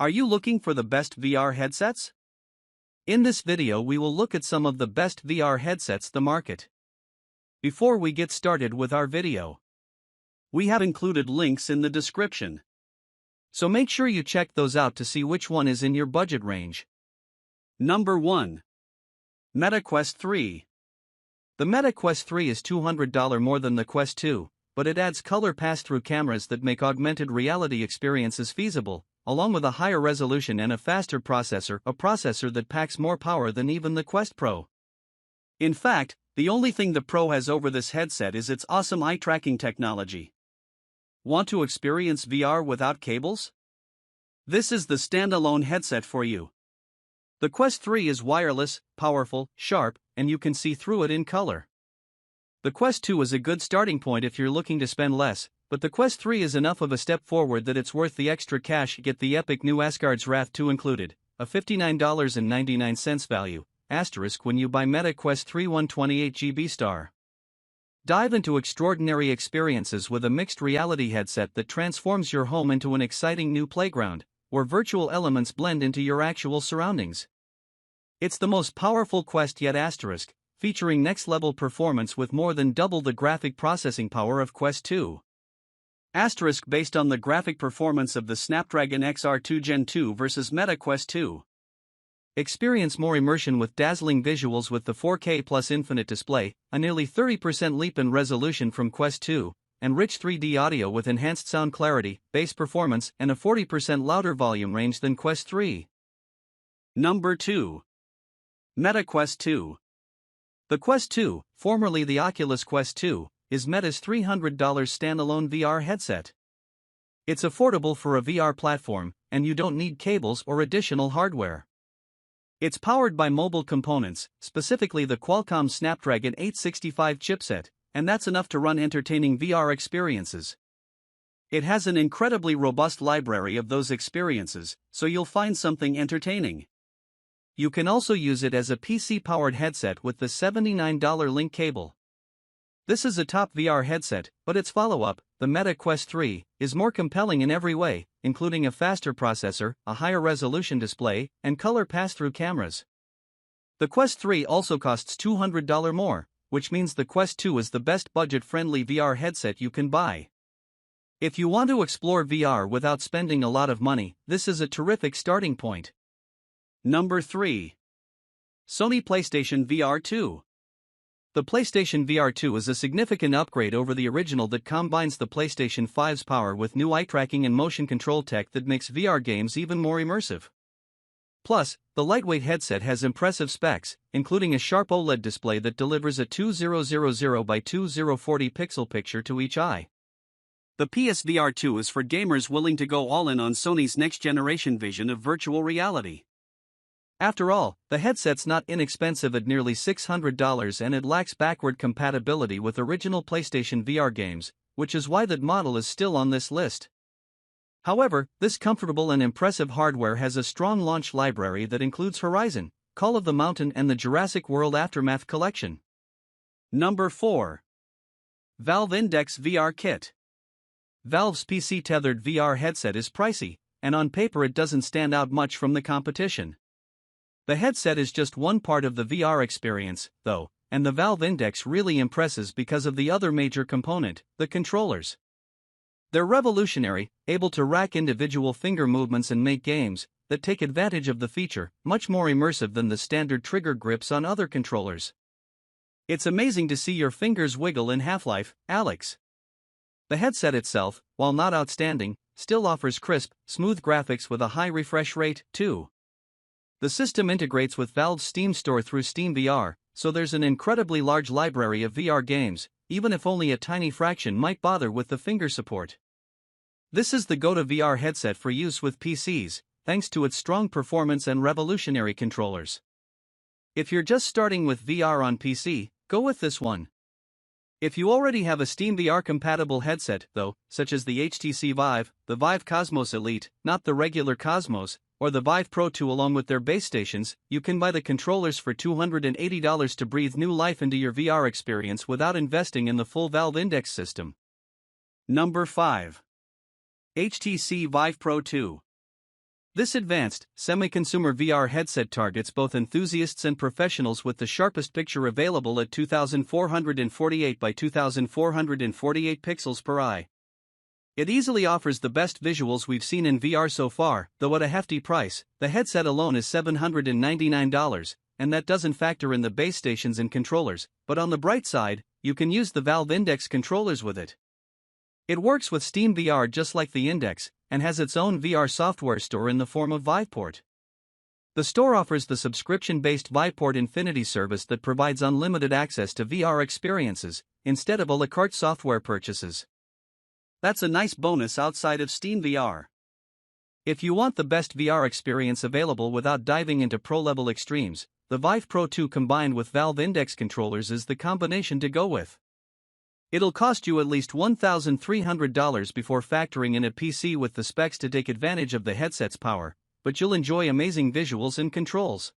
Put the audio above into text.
Are you looking for the best VR headsets? In this video we will look at some of the best VR headsets the market. Before we get started with our video, we have included links in the description. So make sure you check those out to see which one is in your budget range. Number 1. Meta Quest 3. The Meta Quest 3 is $200 more than the Quest 2, but it adds color pass-through cameras that make augmented reality experiences feasible, along with a higher resolution and a faster processor, a processor that packs more power than even the Quest Pro. In fact, the only thing the Pro has over this headset is its awesome eye tracking technology. Want to experience VR without cables? This is the standalone headset for you. The Quest 3 is wireless, powerful, sharp, and you can see through it in color. The Quest 2 is a good starting point if you're looking to spend less, but the Quest 3 is enough of a step forward that it's worth the extra cash. Get the epic new Asgard's Wrath 2 included, a $59.99 value, asterisk when you buy Meta Quest 3 128GB star. Dive into extraordinary experiences with a mixed reality headset that transforms your home into an exciting new playground, where virtual elements blend into your actual surroundings. It's the most powerful Quest yet, asterisk, featuring next-level performance with more than double the graphic processing power of Quest 2. Asterisk based on the graphic performance of the Snapdragon XR2 Gen 2 versus Meta Quest 2. Experience more immersion with dazzling visuals with the 4K Plus Infinite display, a nearly 30% leap in resolution from Quest 2, and rich 3D audio with enhanced sound clarity, bass performance, and a 40% louder volume range than Quest 3. Number 2. Meta Quest 2. The Quest 2, formerly the Oculus Quest 2, is Meta's $300 standalone VR headset. It's affordable for a VR platform, and you don't need cables or additional hardware. It's powered by mobile components, specifically the Qualcomm Snapdragon 865 chipset, and that's enough to run entertaining VR experiences. It has an incredibly robust library of those experiences, so you'll find something entertaining. You can also use it as a PC-powered headset with the $79 link cable. This is a top VR headset, but its follow-up, the Meta Quest 3, is more compelling in every way, including a faster processor, a higher resolution display, and color pass-through cameras. The Quest 3 also costs $200 more, which means the Quest 2 is the best budget-friendly VR headset you can buy. If you want to explore VR without spending a lot of money, this is a terrific starting point. Number 3. Sony PlayStation VR2. The PlayStation VR2 is a significant upgrade over the original that combines the PlayStation 5's power with new eye tracking and motion control tech that makes VR games even more immersive. Plus, the lightweight headset has impressive specs, including a sharp OLED display that delivers a 2000 by 2040 pixel picture to each eye. The PSVR 2 is for gamers willing to go all in on Sony's next-generation vision of virtual reality. After all, the headset's not inexpensive at nearly $600 and it lacks backward compatibility with original PlayStation VR games, which is why that model is still on this list. However, this comfortable and impressive hardware has a strong launch library that includes Horizon, Call of the Mountain and the Jurassic World Aftermath collection. Number 4. Valve Index VR Kit. Valve's PC-tethered VR headset is pricey, and on paper it doesn't stand out much from the competition. The headset is just one part of the VR experience, though, and the Valve Index really impresses because of the other major component, the controllers. They're revolutionary, able to rack individual finger movements and make games that take advantage of the feature, much more immersive than the standard trigger grips on other controllers. It's amazing to see your fingers wiggle in Half-Life, Alyx. The headset itself, while not outstanding, still offers crisp, smooth graphics with a high refresh rate, too. The system integrates with Valve's Steam store through Steam VR, so there's an incredibly large library of VR games, even if only a tiny fraction might bother with the finger support. This is the go-to VR headset for use with PCs, thanks to its strong performance and revolutionary controllers. If you're just starting with VR on PC, go with this one. If you already have a Steam VR-compatible headset, though, such as the HTC Vive, the Vive Cosmos Elite, not the regular Cosmos, or the Vive Pro 2 along with their base stations, you can buy the controllers for $280 to breathe new life into your VR experience without investing in the full Valve Index system. Number 5. HTC Vive Pro 2. This advanced, semi-consumer VR headset targets both enthusiasts and professionals with the sharpest picture available at 2448 by 2448 pixels per eye. It easily offers the best visuals we've seen in VR so far, though at a hefty price. The headset alone is $799, and that doesn't factor in the base stations and controllers, but on the bright side, you can use the Valve Index controllers with it. It works with Steam VR just like the Index, and has its own VR software store in the form of Viveport. The store offers the subscription-based Viveport Infinity service that provides unlimited access to VR experiences, instead of a la carte software purchases. That's a nice bonus outside of Steam VR. If you want the best VR experience available without diving into pro-level extremes, the Vive Pro 2 combined with Valve Index controllers is the combination to go with. It'll cost you at least $1,300 before factoring in a PC with the specs to take advantage of the headset's power, but you'll enjoy amazing visuals and controls.